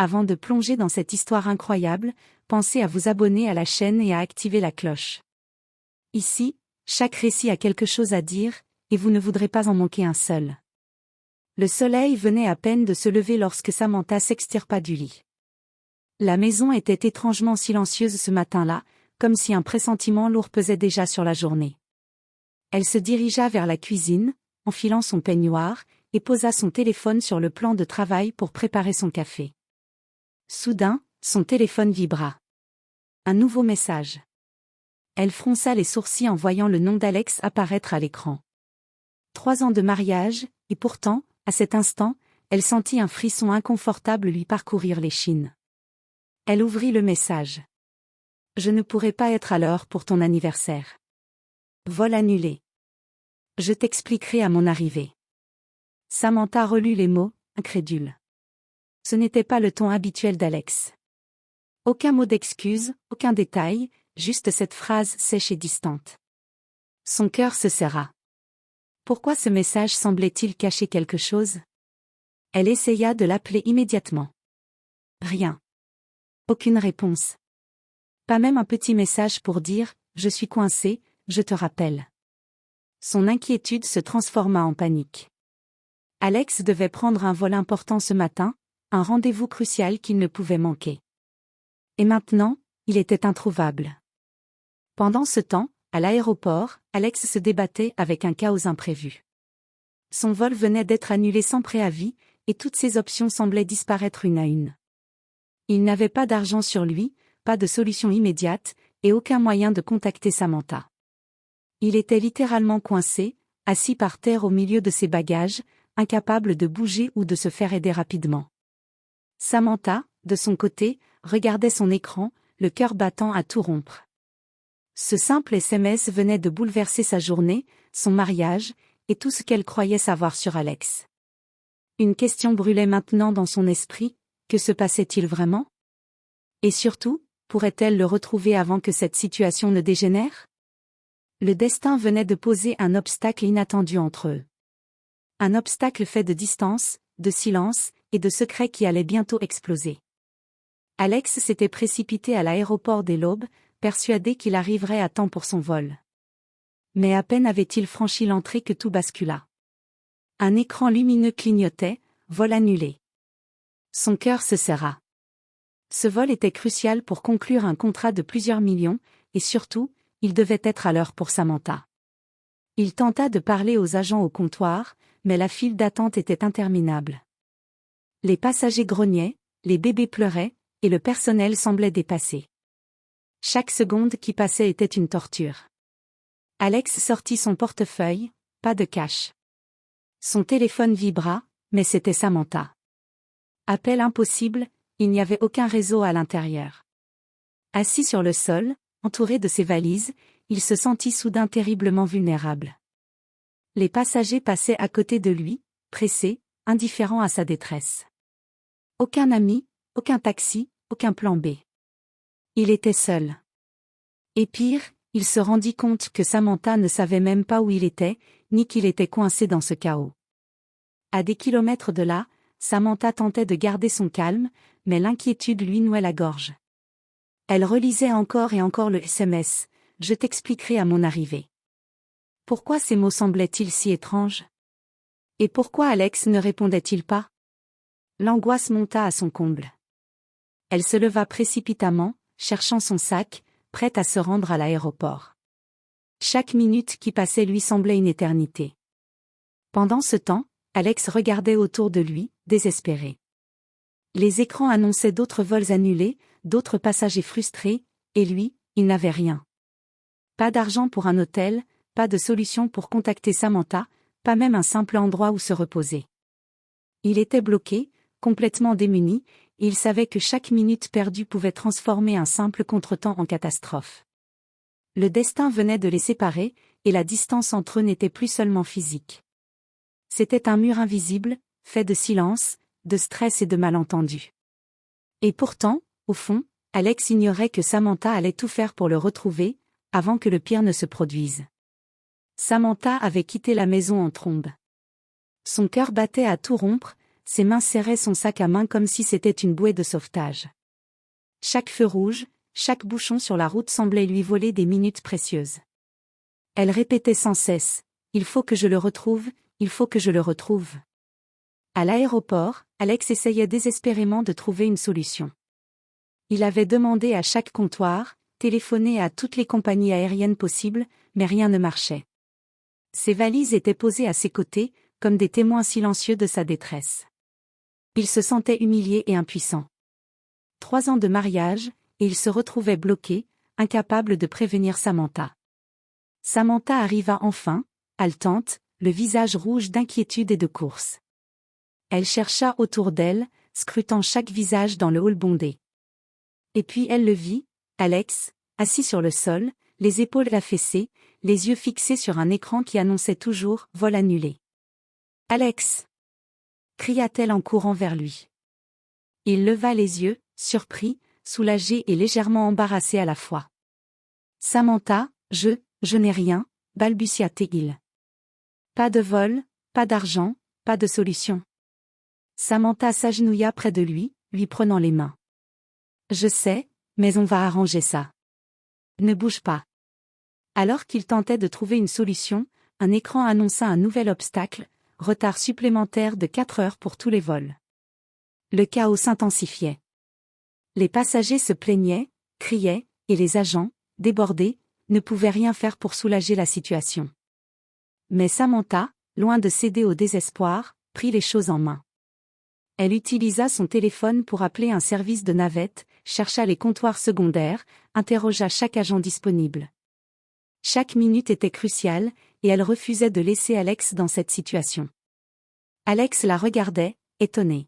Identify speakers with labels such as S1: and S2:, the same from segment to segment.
S1: Avant de plonger dans cette histoire incroyable, pensez à vous abonner à la chaîne et à activer la cloche. Ici, chaque récit a quelque chose à dire, et vous ne voudrez pas en manquer un seul. Le soleil venait à peine de se lever lorsque Samantha s'extirpa du lit. La maison était étrangement silencieuse ce matin-là, comme si un pressentiment lourd pesait déjà sur la journée. Elle se dirigea vers la cuisine, enfilant son peignoir, et posa son téléphone sur le plan de travail pour préparer son café. Soudain, son téléphone vibra. Un nouveau message. Elle fronça les sourcils en voyant le nom d'Alex apparaître à l'écran. 3 ans de mariage, et pourtant, à cet instant, elle sentit un frisson inconfortable lui parcourir l'échine. Elle ouvrit le message. « Je ne pourrai pas être à l'heure pour ton anniversaire. Vol annulé. Je t'expliquerai à mon arrivée. » Samantha relut les mots, incrédule. Ce n'était pas le ton habituel d'Alex. Aucun mot d'excuse, aucun détail, juste cette phrase sèche et distante. Son cœur se serra. Pourquoi ce message semblait-il cacher quelque chose? Elle essaya de l'appeler immédiatement. Rien. Aucune réponse. Pas même un petit message pour dire « Je suis coincé, je te rappelle ». Son inquiétude se transforma en panique. Alex devait prendre un vol important ce matin, un rendez-vous crucial qu'il ne pouvait manquer. Et maintenant, il était introuvable. Pendant ce temps, à l'aéroport, Alex se débattait avec un chaos imprévu. Son vol venait d'être annulé sans préavis, et toutes ses options semblaient disparaître une à une. Il n'avait pas d'argent sur lui, pas de solution immédiate, et aucun moyen de contacter Samantha. Il était littéralement coincé, assis par terre au milieu de ses bagages, incapable de bouger ou de se faire aider rapidement. Samantha, de son côté, regardait son écran, le cœur battant à tout rompre. Ce simple SMS venait de bouleverser sa journée, son mariage, et tout ce qu'elle croyait savoir sur Alex. Une question brûlait maintenant dans son esprit, que se passait-il vraiment? Et surtout, pourrait-elle le retrouver avant que cette situation ne dégénère? Le destin venait de poser un obstacle inattendu entre eux. Un obstacle fait de distance, de silence, et de secrets qui allaient bientôt exploser. Alex s'était précipité à l'aéroport dès l'aube, persuadé qu'il arriverait à temps pour son vol. Mais à peine avait-il franchi l'entrée que tout bascula. Un écran lumineux clignotait, vol annulé. Son cœur se serra. Ce vol était crucial pour conclure un contrat de plusieurs millions, et surtout, il devait être à l'heure pour Samantha. Il tenta de parler aux agents au comptoir, mais la file d'attente était interminable. Les passagers grognaient, les bébés pleuraient, et le personnel semblait dépassé. Chaque seconde qui passait était une torture. Alex sortit son portefeuille, pas de cash. Son téléphone vibra, mais c'était Samantha. Appel impossible, il n'y avait aucun réseau à l'intérieur. Assis sur le sol, entouré de ses valises, il se sentit soudain terriblement vulnérable. Les passagers passaient à côté de lui, pressés, indifférents à sa détresse. Aucun ami, aucun taxi, aucun plan B. Il était seul. Et pire, il se rendit compte que Samantha ne savait même pas où il était, ni qu'il était coincé dans ce chaos. À des kilomètres de là, Samantha tentait de garder son calme, mais l'inquiétude lui nouait la gorge. Elle relisait encore et encore le SMS, « Je t'expliquerai à mon arrivée ». Pourquoi ces mots semblaient-ils si étranges? Et pourquoi Alex ne répondait-il pas? L'angoisse monta à son comble. Elle se leva précipitamment, cherchant son sac, prête à se rendre à l'aéroport. Chaque minute qui passait lui semblait une éternité. Pendant ce temps, Alex regardait autour de lui, désespéré. Les écrans annonçaient d'autres vols annulés, d'autres passagers frustrés, et lui, il n'avait rien. Pas d'argent pour un hôtel, pas de solution pour contacter Samantha, pas même un simple endroit où se reposer. Il était bloqué, complètement démuni, et il savait que chaque minute perdue pouvait transformer un simple contretemps en catastrophe. Le destin venait de les séparer, et la distance entre eux n'était plus seulement physique. C'était un mur invisible, fait de silence, de stress et de malentendus. Et pourtant, au fond, Alex ignorait que Samantha allait tout faire pour le retrouver, avant que le pire ne se produise. Samantha avait quitté la maison en trombe. Son cœur battait à tout rompre, ses mains serraient son sac à main comme si c'était une bouée de sauvetage. Chaque feu rouge, chaque bouchon sur la route semblait lui voler des minutes précieuses. Elle répétait sans cesse, « Il faut que je le retrouve, il faut que je le retrouve ». À l'aéroport, Alex essayait désespérément de trouver une solution. Il avait demandé à chaque comptoir, téléphoné à toutes les compagnies aériennes possibles, mais rien ne marchait. Ses valises étaient posées à ses côtés, comme des témoins silencieux de sa détresse. Il se sentait humilié et impuissant. 3 ans de mariage, et il se retrouvait bloqué, incapable de prévenir Samantha. Samantha arriva enfin, haletante, le visage rouge d'inquiétude et de course. Elle chercha autour d'elle, scrutant chaque visage dans le hall bondé. Et puis elle le vit, Alex, assis sur le sol, les épaules affaissées, les yeux fixés sur un écran qui annonçait toujours « vol annulé ». « Alex !» cria-t-elle en courant vers lui. Il leva les yeux, surpris, soulagé et légèrement embarrassé à la fois. « Samantha, je n'ai rien », balbutia-t-il. « Pas de vol, pas d'argent, pas de solution. » Samantha s'agenouilla près de lui, lui prenant les mains. « Je sais, mais on va arranger ça. Ne bouge pas. » Alors qu'il tentait de trouver une solution, un écran annonça un nouvel obstacle, retard supplémentaire de 4 heures pour tous les vols. Le chaos s'intensifiait. Les passagers se plaignaient, criaient, et les agents, débordés, ne pouvaient rien faire pour soulager la situation. Mais Samantha, loin de céder au désespoir, prit les choses en main. Elle utilisa son téléphone pour appeler un service de navette, chercha les comptoirs secondaires, interrogea chaque agent disponible. Chaque minute était cruciale, et elle refusait de laisser Alex dans cette situation. Alex la regardait, étonné.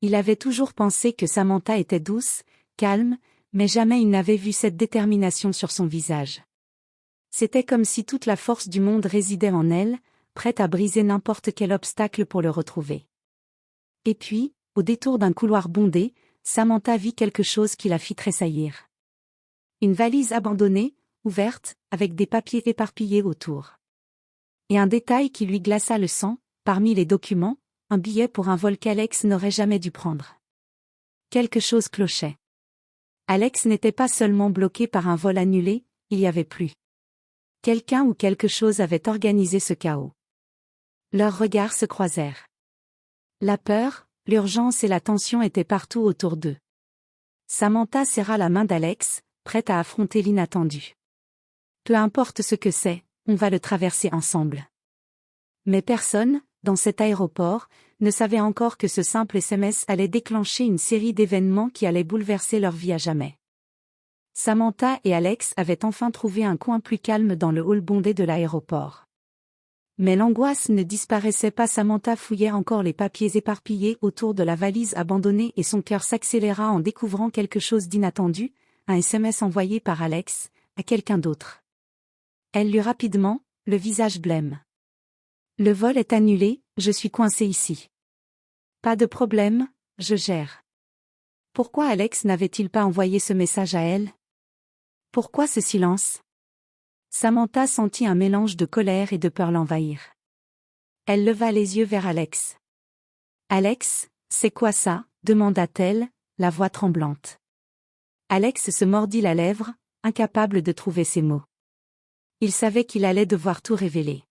S1: Il avait toujours pensé que Samantha était douce, calme, mais jamais il n'avait vu cette détermination sur son visage. C'était comme si toute la force du monde résidait en elle, prête à briser n'importe quel obstacle pour le retrouver. Et puis, au détour d'un couloir bondé, Samantha vit quelque chose qui la fit tressaillir. Une valise abandonnée, ouverte, avec des papiers éparpillés autour. Et un détail qui lui glaça le sang, parmi les documents, un billet pour un vol qu'Alex n'aurait jamais dû prendre. Quelque chose clochait. Alex n'était pas seulement bloqué par un vol annulé, il y avait plus. Quelqu'un ou quelque chose avait organisé ce chaos. Leurs regards se croisèrent. La peur, l'urgence et la tension étaient partout autour d'eux. Samantha serra la main d'Alex, prête à affronter l'inattendu. Peu importe ce que c'est, on va le traverser ensemble. Mais personne, dans cet aéroport, ne savait encore que ce simple SMS allait déclencher une série d'événements qui allaient bouleverser leur vie à jamais. Samantha et Alex avaient enfin trouvé un coin plus calme dans le hall bondé de l'aéroport. Mais l'angoisse ne disparaissait pas. Samantha fouillait encore les papiers éparpillés autour de la valise abandonnée et son cœur s'accéléra en découvrant quelque chose d'inattendu, un SMS envoyé par Alex, à quelqu'un d'autre. Elle lut rapidement, le visage blême. « Le vol est annulé, je suis coincé ici. »« Pas de problème, je gère. » Pourquoi Alex n'avait-il pas envoyé ce message à elle? Pourquoi ce silence? Samantha sentit un mélange de colère et de peur l'envahir. Elle leva les yeux vers Alex. « Alex, c'est quoi ça ?» demanda-t-elle, la voix tremblante. Alex se mordit la lèvre, incapable de trouver ses mots. Il savait qu'il allait devoir tout révéler.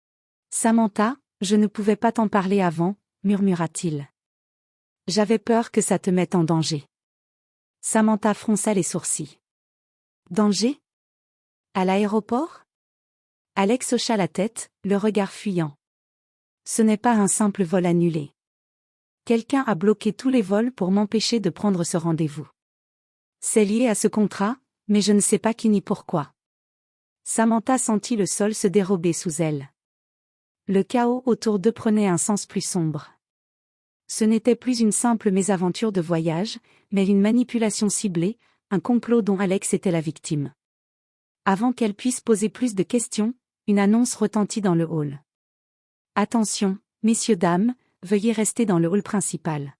S1: « Samantha, je ne pouvais pas t'en parler avant, » murmura-t-il. « J'avais peur que ça te mette en danger. » Samantha fronça les sourcils. « Danger? À l'aéroport ?» Alex hocha la tête, le regard fuyant. « Ce n'est pas un simple vol annulé. Quelqu'un a bloqué tous les vols pour m'empêcher de prendre ce rendez-vous. C'est lié à ce contrat, mais je ne sais pas qui ni pourquoi. » Samantha sentit le sol se dérober sous elle. Le chaos autour d'eux prenait un sens plus sombre. Ce n'était plus une simple mésaventure de voyage, mais une manipulation ciblée, un complot dont Alex était la victime. Avant qu'elle puisse poser plus de questions, une annonce retentit dans le hall. « Attention, messieurs dames, veuillez rester dans le hall principal.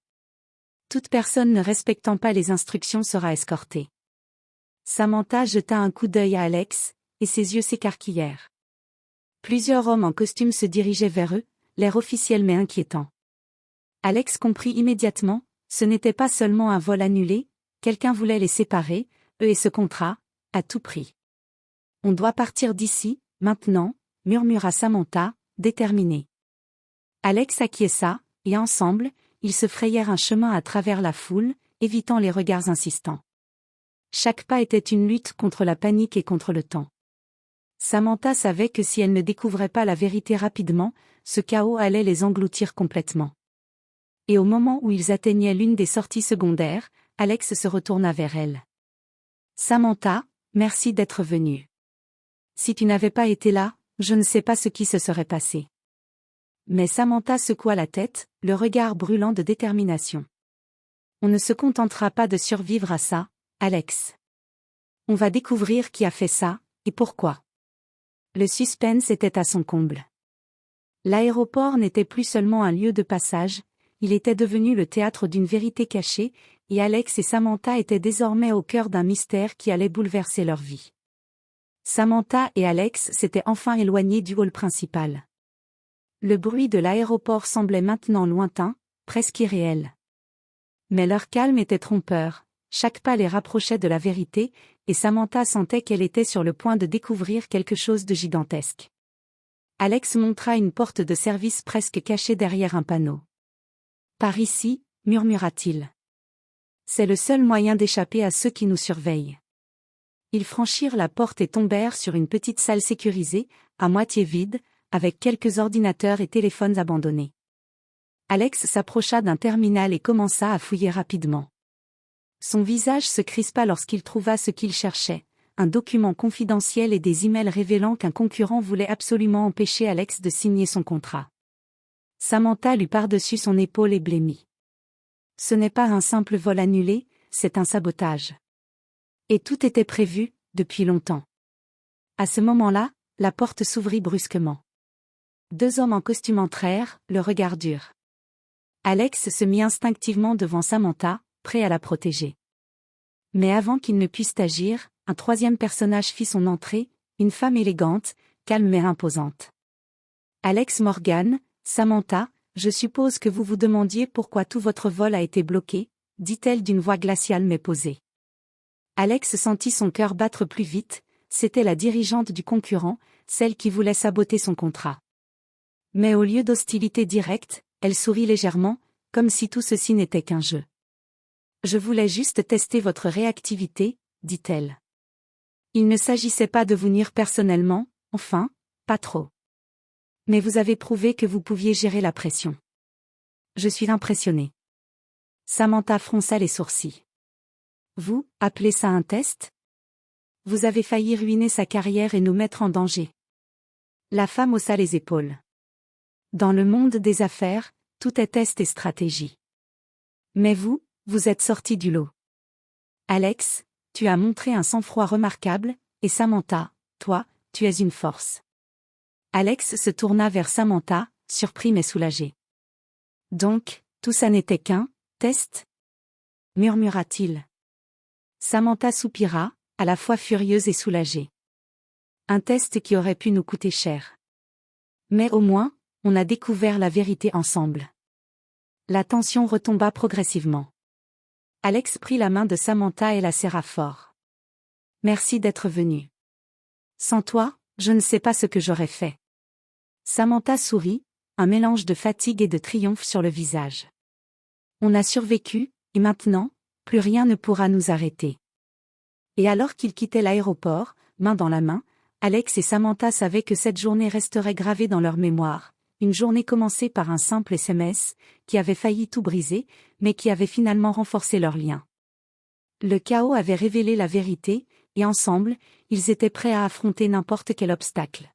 S1: Toute personne ne respectant pas les instructions sera escortée. » Samantha jeta un coup d'œil à Alex, et ses yeux s'écarquillèrent. Plusieurs hommes en costume se dirigeaient vers eux, l'air officiel mais inquiétant. Alex comprit immédiatement, ce n'était pas seulement un vol annulé, quelqu'un voulait les séparer, eux et ce contrat, à tout prix. On doit partir d'ici, maintenant, murmura Samantha, déterminée. Alex acquiesça, et ensemble, ils se frayèrent un chemin à travers la foule, évitant les regards insistants. Chaque pas était une lutte contre la panique et contre le temps. Samantha savait que si elle ne découvrait pas la vérité rapidement, ce chaos allait les engloutir complètement. Et au moment où ils atteignaient l'une des sorties secondaires, Alex se retourna vers elle. « Samantha, merci d'être venue. Si tu n'avais pas été là, je ne sais pas ce qui se serait passé. » Mais Samantha secoua la tête, le regard brûlant de détermination. « On ne se contentera pas de survivre à ça, Alex. On va découvrir qui a fait ça, et pourquoi. » Le suspense était à son comble. L'aéroport n'était plus seulement un lieu de passage, il était devenu le théâtre d'une vérité cachée, et Alex et Samantha étaient désormais au cœur d'un mystère qui allait bouleverser leur vie. Samantha et Alex s'étaient enfin éloignés du hall principal. Le bruit de l'aéroport semblait maintenant lointain, presque irréel. Mais leur calme était trompeur, chaque pas les rapprochait de la vérité, et Samantha sentait qu'elle était sur le point de découvrir quelque chose de gigantesque. Alex montra une porte de service presque cachée derrière un panneau. « Par ici » murmura-t-il. « C'est le seul moyen d'échapper à ceux qui nous surveillent. » Ils franchirent la porte et tombèrent sur une petite salle sécurisée, à moitié vide, avec quelques ordinateurs et téléphones abandonnés. Alex s'approcha d'un terminal et commença à fouiller rapidement. Son visage se crispa lorsqu'il trouva ce qu'il cherchait, un document confidentiel et des emails révélant qu'un concurrent voulait absolument empêcher Alex de signer son contrat. Samantha lut par-dessus son épaule et blêmit. « Ce n'est pas un simple vol annulé, c'est un sabotage. Et tout était prévu, depuis longtemps. » À ce moment-là, la porte s'ouvrit brusquement. 2 hommes en costume entrèrent, le regard dur. Alex se mit instinctivement devant Samantha, prêt à la protéger. Mais avant qu'ils ne puissent agir, un 3e personnage fit son entrée, une femme élégante, calme mais imposante. « Alex Morgan, Samantha, je suppose que vous vous demandiez pourquoi tout votre vol a été bloqué, » dit-elle d'une voix glaciale mais posée. Alex sentit son cœur battre plus vite, c'était la dirigeante du concurrent, celle qui voulait saboter son contrat. Mais au lieu d'hostilité directe, elle sourit légèrement, comme si tout ceci n'était qu'un jeu. « Je voulais juste tester votre réactivité, » dit-elle. « Il ne s'agissait pas de vous nuire personnellement, enfin, pas trop. Mais vous avez prouvé que vous pouviez gérer la pression. Je suis impressionnée. » Samantha fronça les sourcils. « Vous, appelez ça un test ? Vous avez failli ruiner sa carrière et nous mettre en danger. » La femme haussa les épaules. « Dans le monde des affaires, tout est test et stratégie. Mais vous, vous êtes sorti du lot. Alex, tu as montré un sang-froid remarquable, et Samantha, toi, tu es une force. » Alex se tourna vers Samantha, surpris mais soulagé. « Donc, tout ça n'était qu'un test ? » murmura-t-il. Samantha soupira, à la fois furieuse et soulagée. « Un test qui aurait pu nous coûter cher. Mais au moins, on a découvert la vérité ensemble. » La tension retomba progressivement. Alex prit la main de Samantha et la serra fort. « Merci d'être venue. Sans toi, je ne sais pas ce que j'aurais fait. » Samantha sourit, un mélange de fatigue et de triomphe sur le visage. « On a survécu, et maintenant, plus rien ne pourra nous arrêter. » Et alors qu'ils quittaient l'aéroport, main dans la main, Alex et Samantha savaient que cette journée resterait gravée dans leur mémoire, une journée commencée par un simple SMS, qui avait failli tout briser, mais qui avait finalement renforcé leur lien. Le chaos avait révélé la vérité, et ensemble, ils étaient prêts à affronter n'importe quel obstacle.